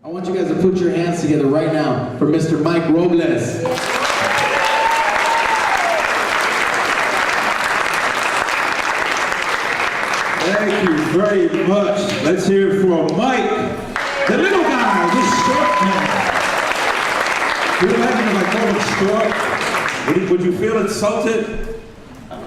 I want you guys to put your hands together right now for Mr. Mike Robles. Thank you very much. Let's hear it for Mike, the little guy, this short man. Could you imagine if I called him short? Would you feel insulted?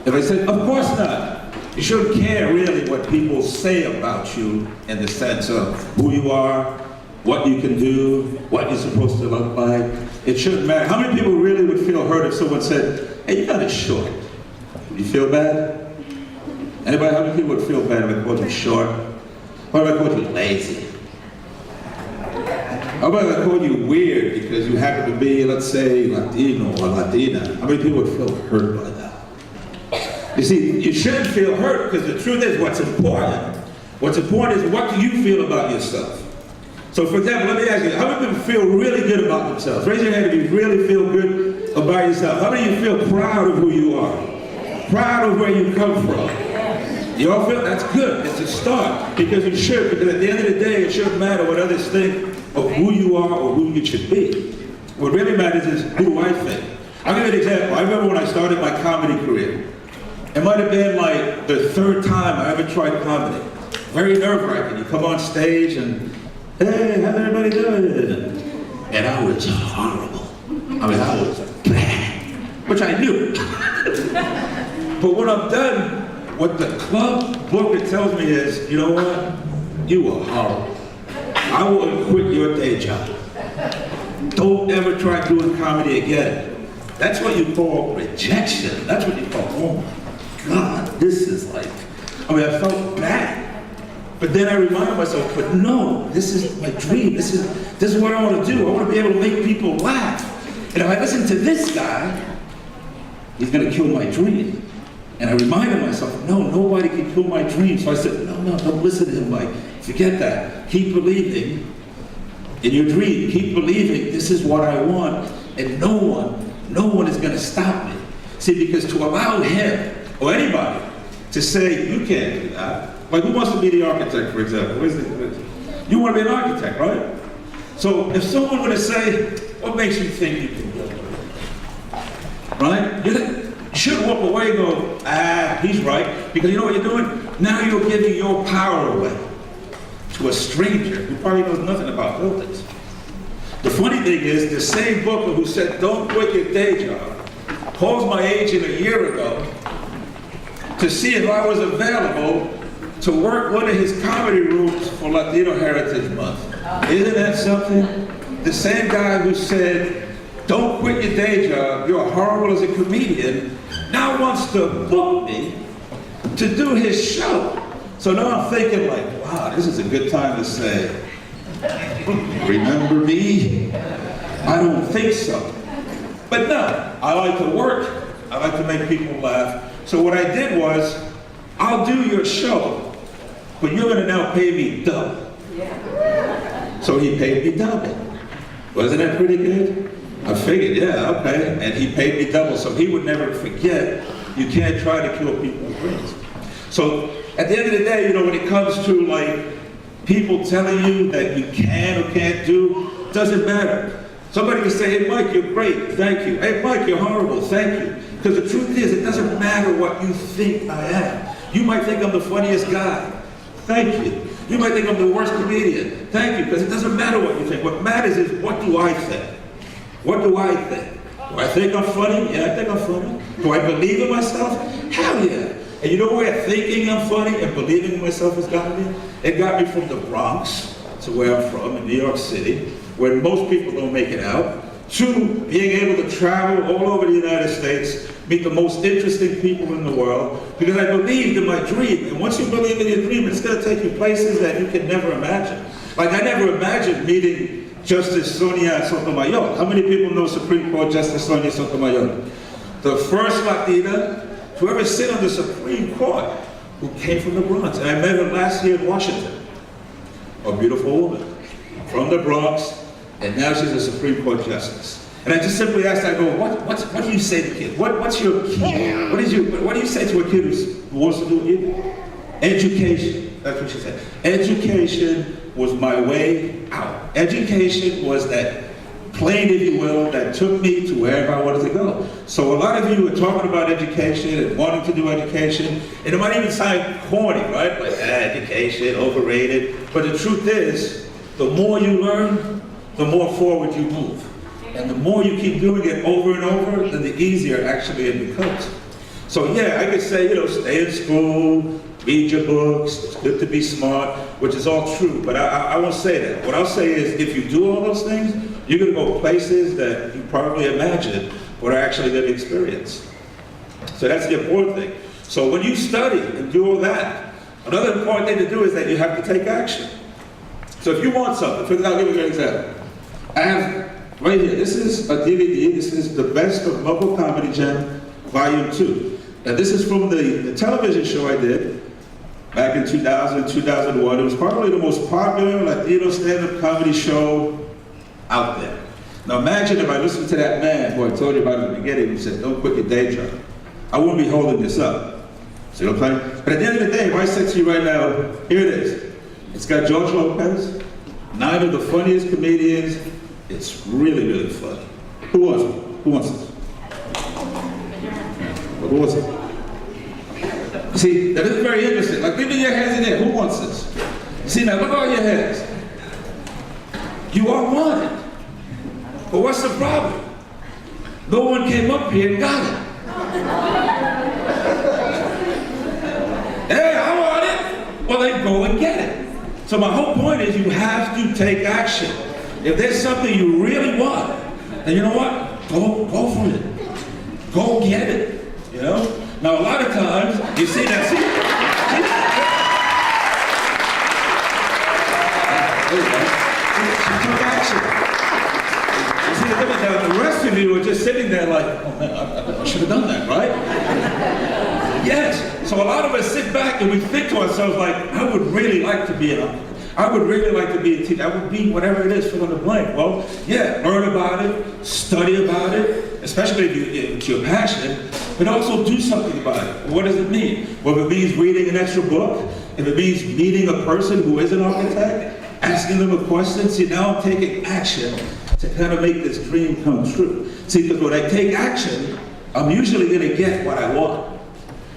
If I said, of course not. You shouldn't care really what people say about you in the sense of who you are, what you can do, what you're supposed to look like. It shouldn't matter. How many people really would feel hurt if someone said, hey, you're kind of short? You feel bad? Anybody, how many people would feel bad if I called you short? What if I called you lazy? How about if I called you weird because you happen to be, let's say, Latino or Latina? How many people would feel hurt by that? You see, you shouldn't feel hurt because the truth is what's important. What's important is what do you feel about yourself? So for example, let me ask you, how many people feel really good about themselves? Raise your hand if you really feel good about yourself. How many of you feel proud of who you are? Proud of where you come from? You all feel that's good. It's a start because you should. Because at the end of the day, it shouldn't matter what others think of who you are or who you should be. What really matters is who do I think. I'll give you an example. I remember when I started my comedy career. It might have been like the third time I ever tried comedy. Very nerve-wracking. You come on stage and, hey, how's everybody doing? And I was horrible. I mean, I was bad, which I knew. But when I'm done, what the club book tells me is, you know what? You were horrible. I wouldn't quit your day job. Don't ever try doing comedy again. That's what you call rejection. That's what you call, oh my God, this is like, I mean, I felt bad. But then I reminded myself, but no, this is my dream. This is what I want to do. I want to be able to make people laugh. And if I listen to this guy, he's going to kill my dream. And I reminded myself, no, nobody can kill my dream. So I said, no, don't listen to him, Mike. Forget that. Keep believing in your dream. Keep believing this is what I want. And no one is going to stop me. See, because to allow him or anybody to say, you can't do that. Like, who wants to be the architect, for example? You want to be an architect, right? So if someone were to say, what makes you think you can do it? Right? You shouldn't walk away and go, he's right. Because you know what you're doing? Now you're giving your power away to a stranger who probably knows nothing about buildings. The funny thing is, the same booker who said, don't quit your day job, calls my agent a year ago to see if I was available to work one of his comedy rooms for Latino Heritage Month. Isn't that something? The same guy who said, don't quit your day job, you're horrible as a comedian, now wants to book me to do his show. So now I'm thinking like, wow, this is a good time to say, remember me? I don't think so. But no, I like to work, I like to make people laugh. So what I did was, I'll do your show, but you're gonna now pay me double. So he paid me double. Wasn't that pretty good? I figured, yeah, okay. And he paid me double, so he would never forget, you can't try to kill people's dreams. So at the end of the day, you know, when it comes to like people telling you that you can or can't do, it doesn't matter. Somebody can say, hey Mike, you're great, thank you. Hey Mike, you're horrible, thank you. Because the truth is, it doesn't matter what you think I am. You might think I'm the funniest guy. Thank you. You might think I'm the worst comedian. Thank you, because it doesn't matter what you think. What matters is, what do I think? What do I think? Do I think I'm funny? Yeah, I think I'm funny. Do I believe in myself? Hell yeah. And you know where thinking I'm funny and believing in myself has gotten me? It got me from the Bronx, to where I'm from, in New York City, where most people don't make it out, to being able to travel all over the United States, meet the most interesting people in the world, because I believed in my dream. And once you believe in your dream, it's going to take you places that you can never imagine. Like, I never imagined meeting Justice Sonia Sotomayor. How many people know Supreme Court Justice Sonia Sotomayor? The first Latina to ever sit on the Supreme Court who came from the Bronx. And I met her last year in Washington. A beautiful woman from the Bronx, and now she's a Supreme Court Justice. And I just simply asked, I go, what do you say to kids? What's your key? What do you say to a kid who wants to do it? Education. That's what she said. Education, was my way out. Education was that plane, if you will, that took me to wherever I wanted to go. So a lot of you are talking about education and wanting to do education, and it might even sound corny, right? Like, education, overrated. But the truth is, the more you learn, the more forward you move. And the more you keep doing it over and over, then the easier actually it becomes. So yeah, I could say, stay in school, read your books, it's good to be smart, which is all true, but I won't say that. What I'll say is, if you do all those things, you're gonna go places that you probably imagined what are actually gonna experience. So that's the important thing. So when you study and do all that, another important thing to do is that you have to take action. So if you want something, for example, I'll give you an example. I have right here, this is a DVD, this is the Best of Local Comedy Jam, Volume 2. Now this is from the television show I did back in 2000, 2001. It was probably the most popular Latino stand-up comedy show out there. Now imagine if I listened to that man who I told you about in the beginning who said, don't quit your day job. I wouldn't be holding this up. See what I'm saying? But at the end of the day, if I said to you right now, here it is. It's got George Lopez, 9 of the funniest comedians. It's really, really funny. Who wants it? Who wants it? Who wants it? See, that is very interesting. Like, leave your hands in there. Who wants this? See, now look at all your hands. You all want it. But what's the problem? No one came up here and got it. Hey, I want it. Well, then go and get it. So my whole point is you have to take action. If there's something you really want, then you know what? Go for it. Go get it. Now a lot of times, you see that, she took action. You see the difference now, the rest of you are just sitting there like, oh man, I should have done that, right? Yes, so a lot of us sit back and we think to ourselves like, I would really like to be an author. I would really like to be a teacher. I would be whatever it is, fill in the blank. Well, yeah, learn about it, study about it, especially if you're passionate, but also do something about it. What does it mean? Well, if it means reading an extra book, if it means meeting a person who is an architect, asking them a question, see, now I'm taking action to kind of make this dream come true. See, because when I take action, I'm usually going to get what I want.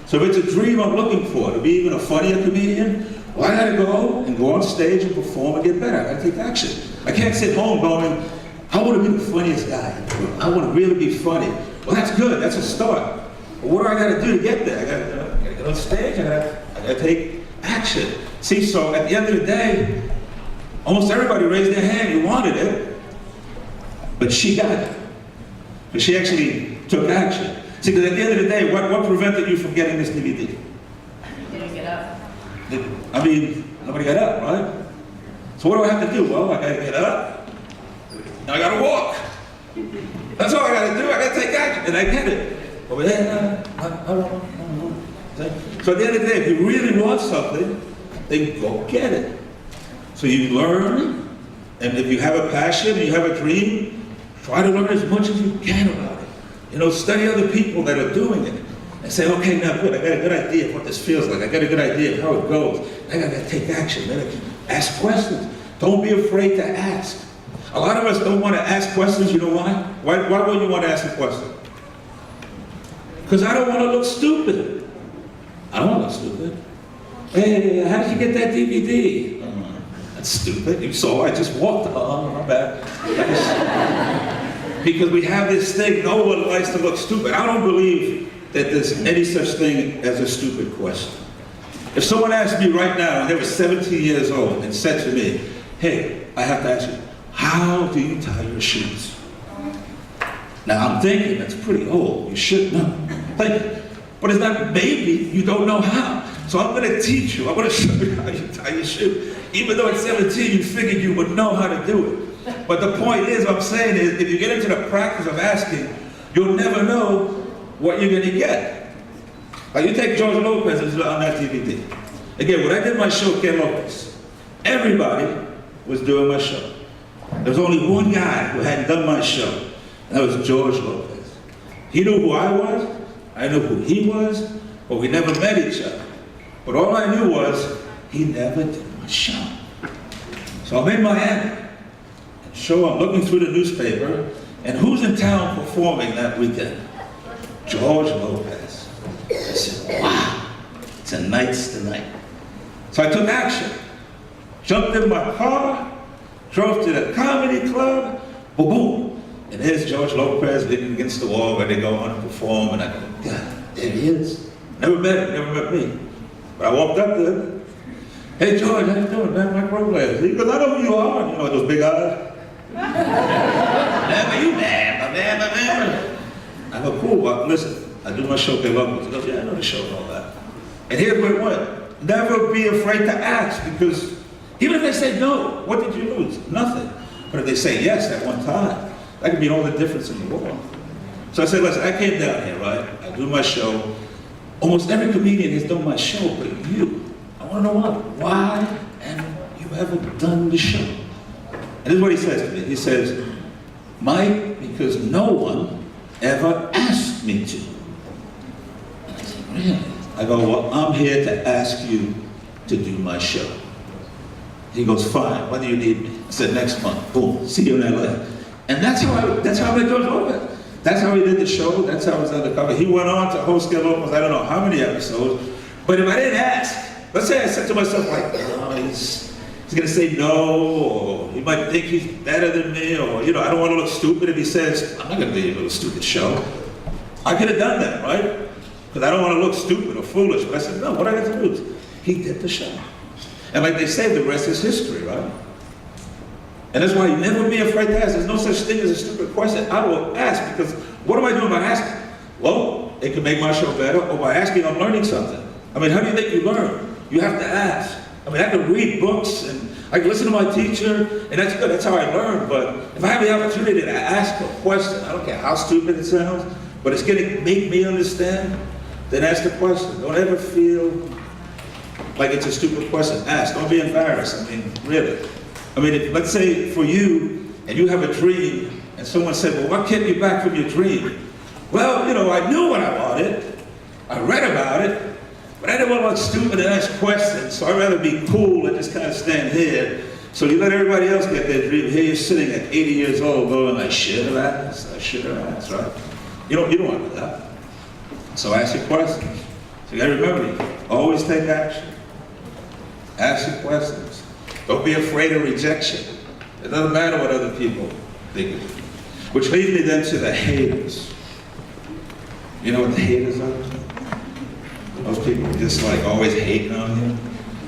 So if it's a dream I'm looking for, to be even a funnier comedian, well, I gotta go on stage and perform and get better. I gotta take action. I can't sit home going, I wanna be the funniest guy. I wanna really be funny. Well, that's good, that's a start. But what do I gotta do to get there? I gotta get on stage, I gotta take action. See, so at the end of the day, almost everybody raised their hand, you wanted it, but she got it. But she actually took action. See, because at the end of the day, what prevented you from getting this DVD? You didn't get up. I mean, nobody got up, right? So what do I have to do? Well, I gotta get up. Now I gotta walk. That's all I gotta do. I gotta take action, and I get it. Over there, I don't. So at the end of the day, if you really want something, then go get it. So you learn, and if you have a passion, and you have a dream, try to learn as much as you can about it. Study other people that are doing it. And say, okay, now good, I got a good idea of what this feels like. I got a good idea of how it goes. I gotta take action. Then I can ask questions. Don't be afraid to ask. A lot of us don't want to ask questions. You know why? Why wouldn't you want to ask a question? Because I don't want to look stupid. I don't want to look stupid. Hey, how did you get that DVD? That's stupid. You saw I just walked. Oh, my bad. Because we have this thing, no one likes to look stupid. I don't believe that there's any such thing as a stupid question. If someone asked me right now, and they were 17 years old, and said to me, hey, I have to ask you, how do you tie your shoes? Now I'm thinking, that's pretty old, you should know. But it's not maybe, you don't know how. So I'm gonna teach you, I'm gonna show you how you tie your shoe. Even though at 17 you figured you would know how to do it. But the point is, what I'm saying is, if you get into the practice of asking, you'll never know what you're gonna get. Like you take George Lopez on that DVD. Again, when I did my show, Ken Lopez, everybody was doing my show. There was only one guy who hadn't done my show, and that was George Lopez. He knew who I was, I knew who he was, but we never met each other. But all I knew was, he never did my show. So I'm in Miami, and so I'm looking through the newspaper, and who's in town performing that weekend? George Lopez. I said, wow, tonight's the night. So I took action. Jumped in my car, drove to the comedy club, boom, boom. And there's George Lopez leaning against the wall where they go on and perform, and I go, God, there he is. Never met him, never met me. But I walked up to him. Hey George, how you doing, man? Mike Robles. He goes, I know who you are. You know, those big eyes. Man, you man, my man. I go, cool, well, listen, I do my show at Locals. He goes, yeah, I know the show and all that. And here's where it went. Never be afraid to ask, because even if they say no, what did you lose? Nothing. But if they say yes at one time, that could be all the difference in the world. So I said, listen, I came down here, right? I do my show. Almost every comedian has done my show, but you, I want to know why haven't you ever done the show? And this is what he says to me. He says, Mike, because no one ever asked me to. And I said, really? I go, well, I'm here to ask you to do my show. He goes, fine, when do you need me? I said, next month, boom, see you in LA. And that's how I met George Lopez. That's how he did the show, that's how he was undercover. He went on to host almost, I don't know how many episodes, but if I didn't ask, let's say I said to myself like, oh, he's gonna say no, or he might think he's better than me, or I don't want to look stupid if he says, I'm not gonna do a little stupid show. I could have done that, right? Because I don't want to look stupid or foolish, but I said, no, what I got to do is, he did the show. And like they say, the rest is history, right? And that's why you never be afraid to ask. There's no such thing as a stupid question. I will ask, because what am I doing by asking? Well, it can make my show better, or by asking, I'm learning something. I mean, how do you think you learn? You have to ask. I mean, I can read books, and I can listen to my teacher, and that's good, that's how I learn. But if I have the opportunity to ask a question, I don't care how stupid it sounds, but it's gonna make me understand, then ask the question. Don't ever feel like it's a stupid question. Ask, don't be embarrassed. I mean, really. I mean, if, let's say for you, and you have a dream, and someone said, well, what kept you back from your dream? Well, I knew what I wanted. I read about it, but I didn't want to look stupid and ask questions, so I'd rather be cool and just kind of stand here. So you let everybody else get their dream. Here you're sitting at 80 years old going, I should have asked, right? You don't want to do that. So ask your questions. So you got to remember, always take action. Ask your questions. Don't be afraid of rejection. It doesn't matter what other people think of you. Which leads me then to the haters. You know what the haters are? Those people just like always hating on you.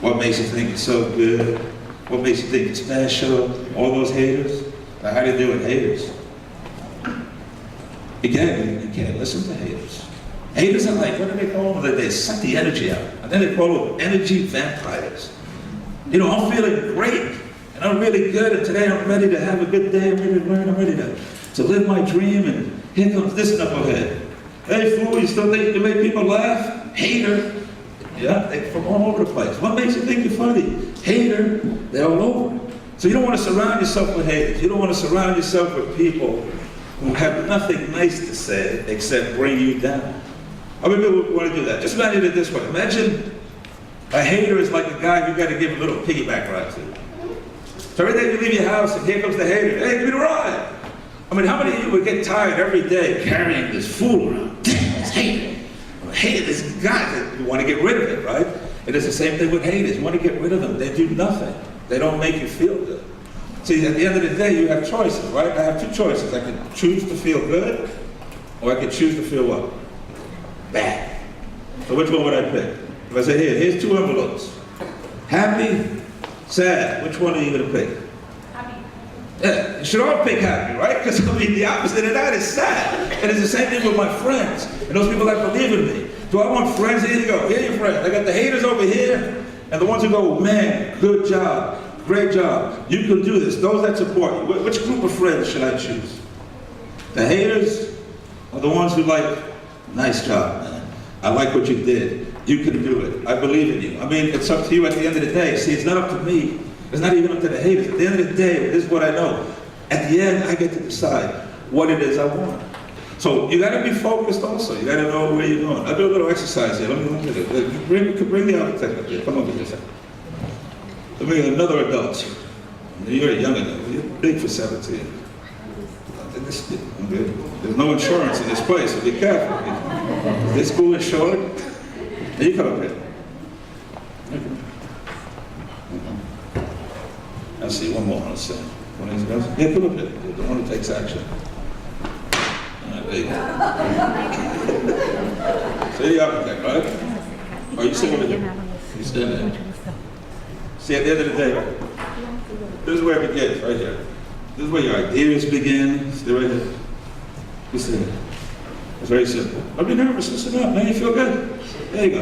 What makes you think it's so good? What makes you think it's special? All those haters. Now, how do you deal with haters? You can't listen to haters. Haters are like, what do they call them? They suck the energy out. And then they call them energy vampires. I'm feeling great, and I'm really good, and today I'm ready to have a good day, I'm ready to learn, I'm ready to live my dream, and here comes this knucklehead. Hey fool, you still think you can make people laugh? Hater. Yeah, they're from all over the place. What makes you think you're funny? Hater, they're all over. So you don't want to surround yourself with haters. You don't want to surround yourself with people who have nothing nice to say except bring you down. How many people want to do that? Just imagine it this way. Imagine a hater is like a guy you got to give a little piggyback ride to. So every day you leave your house and here comes the hater. Hey, give me the ride. I mean, how many of you would get tired every day carrying this fool around? Damn, this hater. Hater, this guy that you want to get rid of it, right? And it's the same thing with haters. You want to get rid of them. They do nothing. They don't make you feel good. See, at the end of the day, you have choices, right? I have two choices. I can choose to feel good, or I can choose to feel what? Bad. So which one would I pick? If I say, here's two envelopes. Happy, sad. Which one are you going to pick? Happy. Yeah, you should all pick happy, right? Because the opposite of that is sad. And it's the same thing with my friends and those people that believe in me. Do I want friends? Here you go. Here are your friends. I got the haters over here, and the ones who go, man, good job, great job. You can do this. Those that support you. Which group of friends should I choose? The haters or the ones who like, nice job, man. I like what you did. You can do it. I believe in you. I mean, it's up to you at the end of the day. See, it's not up to me. It's not even up to the haters. At the end of the day, this is what I know. At the end, I get to decide what it is I want. So you got to be focused also. You got to know where you're going. I'll do a little exercise here. Let me look at it. Bring the architect up here. Come over here. Let me get another adult. You're younger than you're big for 17. Okay. There's no insurance in this place, so be careful. Is this school insured? You come up here. I see one more on the side. One of these guys? Yeah, come up here. The one who takes action. All right, there you go. So you're the architect, right? Oh, you sit over here. You stand there. See, at the end of the day, this is where it begins, right here. This is where your ideas begin. Stay right here. You sit there. It's very simple. Don't be nervous. Listen up, man. You feel good. There you go.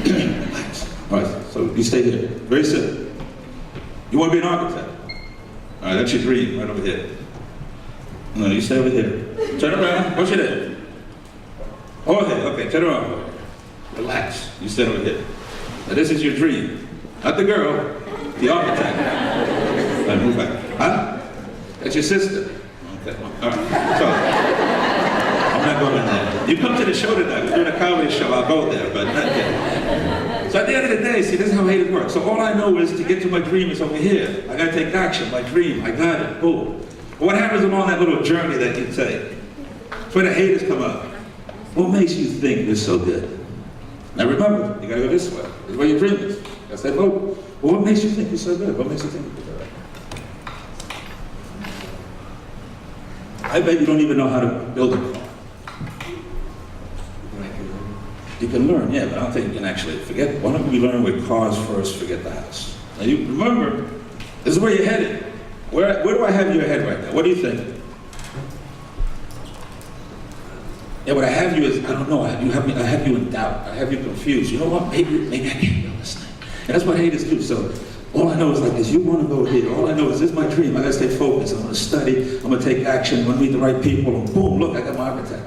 Relax. All right, so you stay here. Very simple. You want to be an architect? All right, that's your dream, right over here. No, you stay over here. Turn around. What's your name? Oh, okay, turn around. Relax. You stand over here. Now, this is your dream. Not the girl, the architect. All right, move back. Huh? That's your sister. Okay. All right. So, I'm not going there. You come to the show tonight. We're doing a comedy show. I'll go there, but not yet. So at the end of the day, see, this is how haters work. So all I know is to get to my dream is over here. I gotta take action. My dream, I got it. Boom. But what happens along that little journey that you take? That's where the haters come up. What makes you think you're so good? Now remember, you gotta go this way. This is where your dream is. That's that vote. Well, what makes you think you're so good? What makes you think you're good? I bet you don't even know how to build a car. You can learn, yeah, but I don't think you can actually forget. Why don't we learn with cars first, forget the house? Now you remember, this is where you're headed. Where do I have your head right now? What do you think? Yeah, what I have you is, I don't know, I have you in doubt. I have you confused. You know what, maybe I can't build this thing. And that's what haters do. So all I know is like this, you want to go here. All I know is this is my dream. I gotta stay focused. I'm gonna study, I'm gonna take action, I'm gonna meet the right people, and boom, look, I got my architect.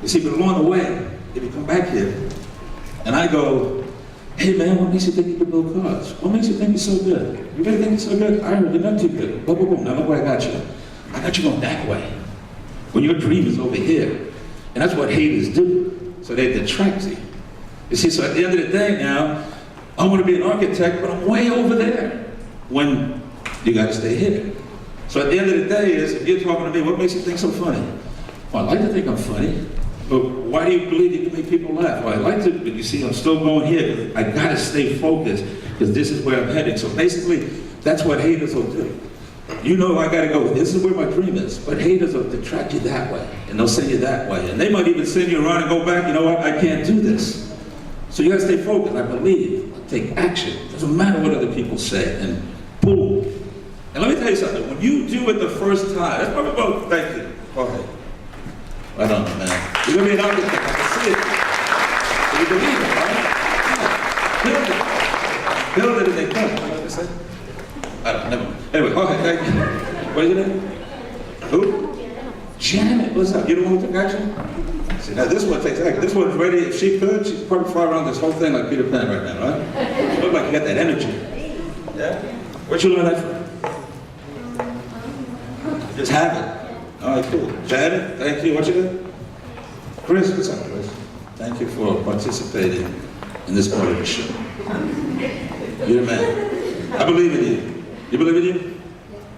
You see, but along the way, if you come back here, and I go, hey man, what makes you think you can build cars? What makes you think you're so good? You really think you're so good? I heard you're not too good. Boom, boom, boom. Now look where I got you. I got you going that way. When your dream is over here. And that's what haters do. So they detract you. You see, so at the end of the day now, I want to be an architect, but I'm way over there. When you got to stay here. So at the end of the day is, if you're talking to me, what makes you think so funny? Well, I like to think I'm funny. But why do you believe you can make people laugh? Well, I like to, but you see, I'm still going here. I gotta stay focused, because this is where I'm headed. So basically, that's what haters will do. You know I gotta go, this is where my dream is. But haters will detract you that way, and they'll send you that way. And they might even send you around and go back, you know what, I can't do this. So you gotta stay focused, I believe, take action. Doesn't matter what other people say, and boom. And let me tell you something, when you do it the first time, that's probably about, thank you, go ahead. Right on, man. You're gonna be an architect, I can see it. So you believe it, right? Yeah. Build it. Build it and they come. What did I say? I don't know, never mind. Anyway, okay, thank you. What is your name? Who? Janet, what's up? You the one who took action? See, now this one takes action. This one's ready. If she could, she'd probably fly around this whole thing like Peter Pan right now, right? You look like you got that energy. Yeah? Where'd you learn that from? Just have it. All right, cool. Janet, thank you. What's your name? Chris, what's up, Chris? Thank you for participating in this part of the show. You're the man. I believe in you. You believe in you?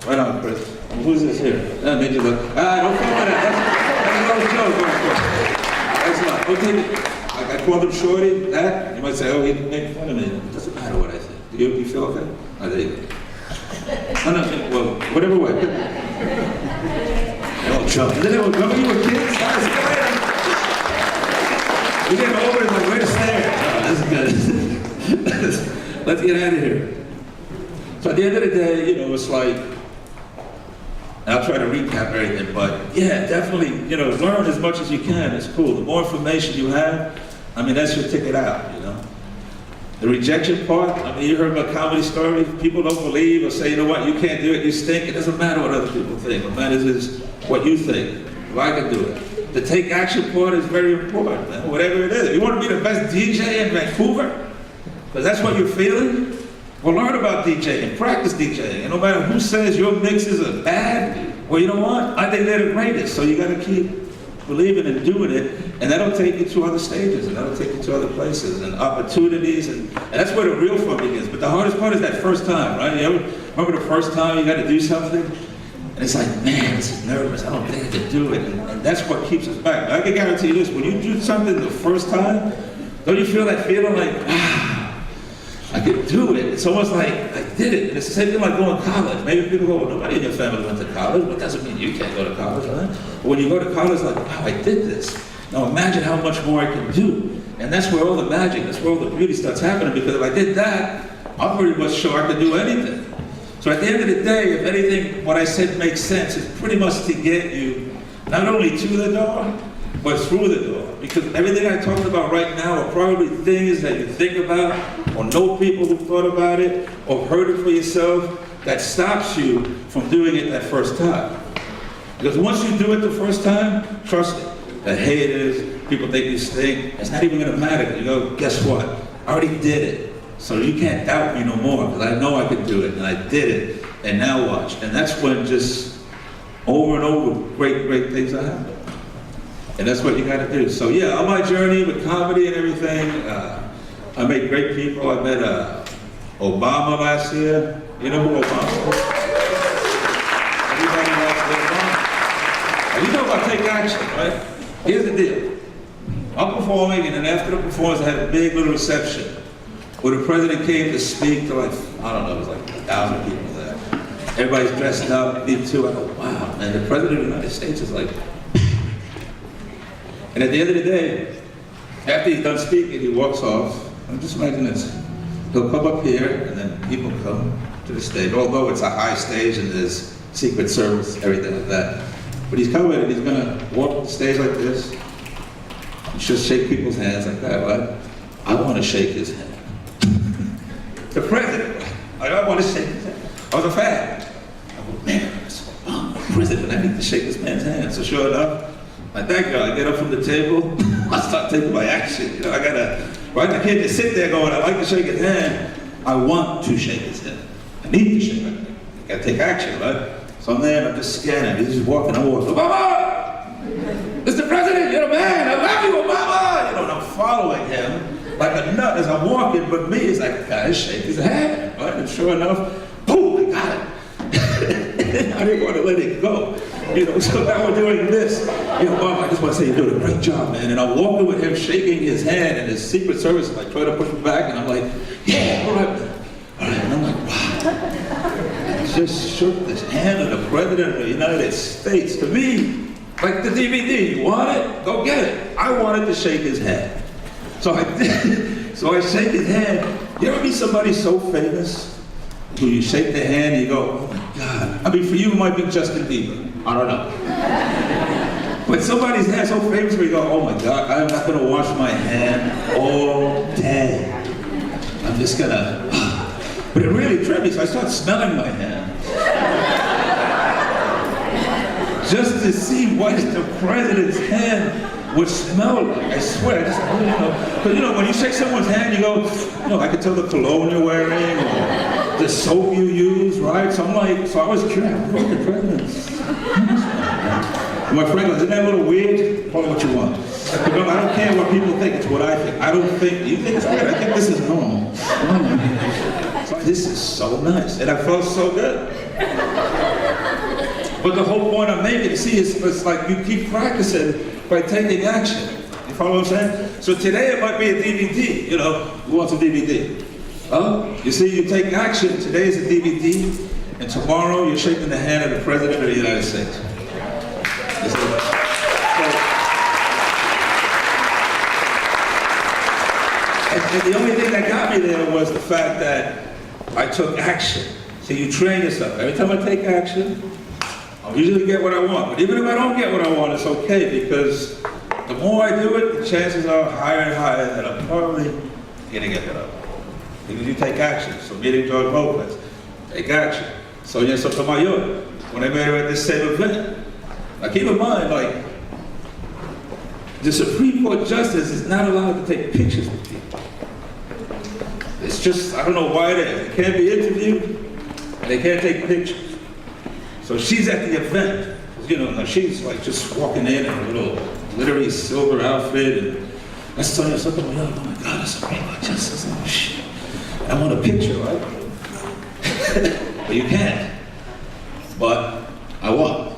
Right on, Chris. Who's this here? That made you look. Don't fall for that. That's a lot. Okay. I called him Shorty. That you might say, oh, he made fun of me. It doesn't matter what I think. Do you feel okay? Oh, there you go. No, well, whatever way. Jump. And then they would remember you were kids? We get over it like, wait a second. Oh, this is good. Let's get out of here. So at the end of the day, you know, it's like, and I'll try to recap everything, but yeah, definitely, you know, learn as much as you can. It's cool. The more information you have, I mean, that's your ticket out, you know. The rejection part, I mean, you heard my comedy story. People don't believe or say, you know what, you can't do it, you stink. It doesn't matter what other people think. What matters is what you think. If I can do it. The take action part is very important, man. Whatever it is. If you want to be the best DJ in Vancouver, because that's what you're feeling, well, learn about DJing, practice DJing. And no matter who says your mixes are bad, well, you know what? I think they're the greatest, so you got to keep believing and doing it, and that'll take you to other stages, and that'll take you to other places and opportunities, and that's where the real fun begins. But the hardest part is that first time, right? You ever remember the first time you got to do something? And it's like, man, this is nervous, I don't think I can do it, and that's what keeps us back. I can guarantee you this, when you do something the first time, don't you feel that feeling like, I could do it. It's almost like I did it. And it's the same thing like going to college. Maybe people go, well, nobody in your family went to college. But that doesn't mean you can't go to college, right? But when you go to college, like, wow, I did this. Now imagine how much more I can do. And that's where all the magic, that's where all the beauty starts happening. Because if I did that, I'm pretty much sure I could do anything. So at the end of the day, if anything, what I said makes sense, it's pretty much to get you not only to the door, but through the door. Because everything I talked about right now are probably things that you think about, or know people who thought about it, or heard it for yourself, that stops you from doing it that first time. Because once you do it the first time, trust me, the haters, people think you stink, it's not even gonna matter. You go, guess what? I already did it. So you can't doubt me no more, because I know I could do it, and I did it, and now watch. And that's when just over and over, great things are happening. And that's what you gotta do. So yeah, on my journey with comedy and everything, I met great people. I met Obama last year. You know who Obama is? Everybody knows Obama. And you know about take action, right? Here's the deal. I'm performing, and then after the performance, I had a big little reception where the president came to speak to like, I don't know, it was like 1,000 people there. Everybody's dressed up, me too. I go, wow, man, the president of the United States is like, and at the end of the day, after he's done speaking, he walks off. And just imagine this. He'll come up here, and then people come to the stage, although it's a high stage and there's Secret Service, everything like that. But he's coming and he's gonna walk up the stage like this, and just shake people's hands like that, right? I wanna shake his hand. The president, I want to shake his hand. I was a fan. I go, man, it's Obama, president, I need to shake this man's hand. So sure enough, I thank God, I get up from the table, I start taking my action. You know, I gotta, right? I can't just sit there going, I like to shake his hand. I want to shake his hand. I need to shake it. I gotta take action, right? So I'm there, I'm just scanning, he's just walking, I'm walking, Obama! Mr. President, you're the man, I love you, Obama! You know, and I'm following him like a nut as I'm walking, but me, it's like, I gotta shake his hand, right? And sure enough, boom, I got it. I didn't want to let it go. You know, so now we're doing this. You know, Bob, I just want to say you're doing a great job, man. And I'm walking with him, shaking his hand, and his Secret Service is like trying to push me back, and I'm like, yeah, all right, man. All right, and I'm like, wow. I just shook this hand of the President of the United States. To me, like the DVD, you want it? Go get it. I wanted to shake his hand. So I did. So I shake his hand. You ever meet somebody so famous who you shake their hand and you go, oh my God. I mean, for you, it might be Justin Bieber. I don't know. But somebody's hand so famous where you go, oh my God, I'm not gonna wash my hand all day. I'm just gonna, but it really tripped me, so I started smelling my hand. Just to see what the president's hand would smell like. I swear, just, you know, because you know, when you shake someone's hand, you go, you know, I can tell the cologne you're wearing, or the soap you use, right? So I'm like, so I was curious, what the president's? And my friend goes, isn't that a little weird? Call it what you want. I don't care what people think, it's what I think. I don't think, you think it's weird? I think this is normal. So this is so nice, and I felt so good. But the whole point I'm making, see, it's like you keep practicing by taking action. You follow what I'm saying? So today it might be a DVD, you know, who wants a DVD? You see, you take action, today is a DVD, and tomorrow you're shaking the hand of the President of the United States. And the only thing that got me there was the fact that I took action. So you train yourself. Every time I take action, I'll usually get what I want. But even if I don't get what I want, it's okay, because the more I do it, the chances are higher and higher that I'm probably going to get what I want. Because you take action. So meeting George Robles, take action. So yeah, Sotomayor, when I met her at this same event, now keep in mind, like, the Supreme Court Justice is not allowed to take pictures with people. It's just, I don't know why it is. They can't be interviewed, and they can't take pictures. So she's at the event. now she's like just walking in a little glittery silver outfit, and that's telling you something. Oh my God, it's a rainbow justice. Oh shit! I want a picture, right? But you can't. But I won't.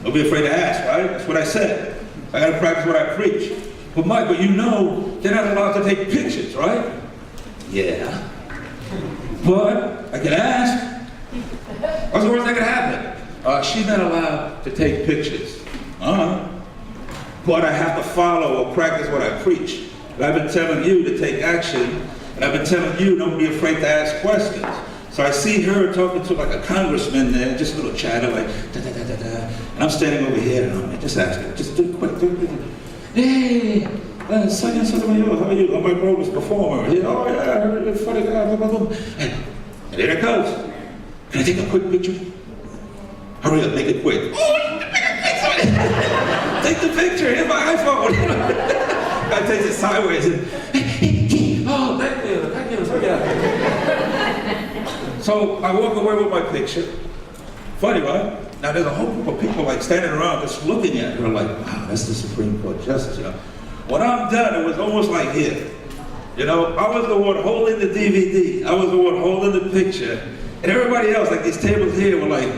Don't be afraid to ask, right? That's what I said. I got to practice what I preach. But Michael, you know they're not allowed to take pictures, right? Yeah. But I can ask. What's the worst that could happen? She's not allowed to take pictures. But I have to follow or practice what I preach. And I've been telling you to take action, and I've been telling you don't be afraid to ask questions. So I see her talking to like a congressman there, just a little chatter like da da da da da. And I'm standing over here and I'm just asking, just do it quick, do it. Hey, Sotomayor, how are you? I'm my Robles performer. Yeah, oh yeah, I heard you're a funny guy, blah, blah, blah. And there it goes. Can I take a quick picture? Hurry up, make it quick. Take the picture, here's my iPhone. I take it sideways and, oh, thank you, sorry. So I walk away with my picture. Funny, right? Now there's a whole group of people like standing around just looking at her like, wow, that's the Supreme Court justice, When I'm done, it was almost like here. I was the one holding the DVD. I was the one holding the picture. And everybody else, like these tables here, were like,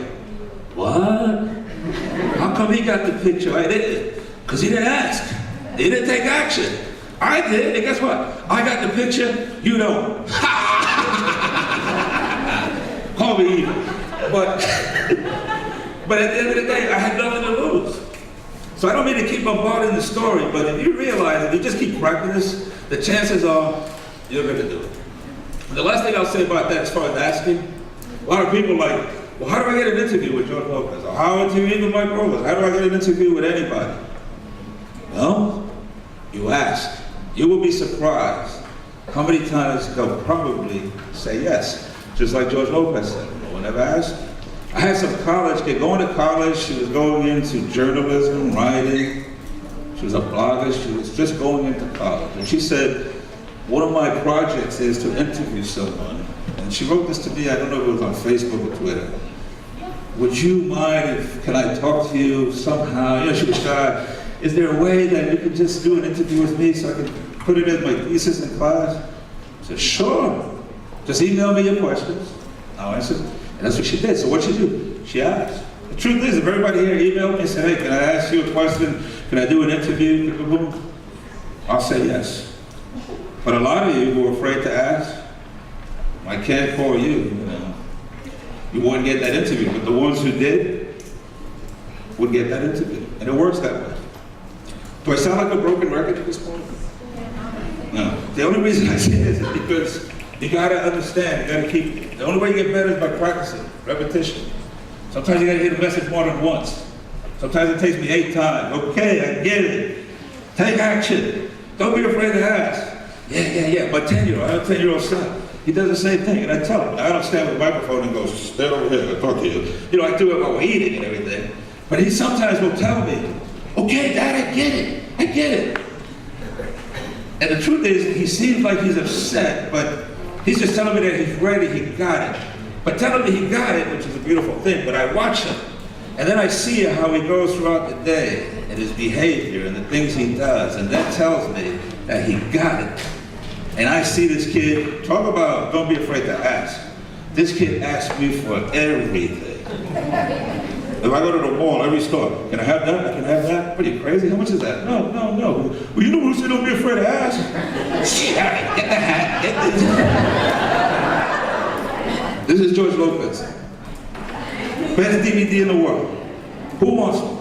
what? How come he got the picture? I didn't. Because he didn't ask. He didn't take action. I did, and guess what? I got the picture, you don't. Call me evil. But at the end of the day, I had nothing to lose. So I don't mean to keep bombarding the story, but if you realize, if you just keep practicing this, the chances are you're going to do it. The last thing I'll say about that as far as asking, a lot of people are like, well, how do I get an interview with George Lopez? Or how do you even Mike Robles? How do I get an interview with anybody? Well, you ask. You will be surprised how many times they'll probably say yes. Just like George Lopez said, no one ever asked. I had some college kid going to college. She was going into journalism, writing. She was a blogger. She was just going into college. And she said, one of my projects is to interview someone. And she wrote this to me, I don't know if it was on Facebook or Twitter. Would you mind can I talk to you somehow? She was shy. Is there a way that you could just do an interview with me so I can put it in my thesis in class? I said, sure. Just email me your questions. I'll answer. And that's what she did. So what she do? She asked. The truth is, if everybody here emailed me and said, hey, can I ask you a question? Can I do an interview? I'll say yes. But a lot of you who are afraid to ask, I can't call you, You wouldn't get that interview. But the ones who did would get that interview. And it works that way. Do I sound like a broken record at this point? No. The only reason I say this is because you gotta understand, you gotta keep, the only way you get better is by practicing, repetition. Sometimes you gotta hear the message more than once. Sometimes it takes me 8 times. Okay, I get it. Take action. Don't be afraid to ask. Yeah. My 10-year-old, I have a 10-year-old son. He does the same thing, and I tell him. I don't stand with a microphone and go, stand over here, I'll talk to you. I do it while we're eating and everything. But he sometimes will tell me, okay, Dad, I get it. And the truth is, he seems like he's upset, but he's just telling me that he's ready, he got it. But telling me he got it, which is a beautiful thing, but I watch him. And then I see how he goes throughout the day, and his behavior, and the things he does, and that tells me that he got it. And I see this kid, talk about don't be afraid to ask. This kid asks me for everything. If I go to the mall, every store, can I have that? I can have that? What are you, crazy? How much is that? No. Well, you know who said don't be afraid to ask? Shit, all right, get the hat, get this. This is George Lopez. Best DVD in the world. Who wants one?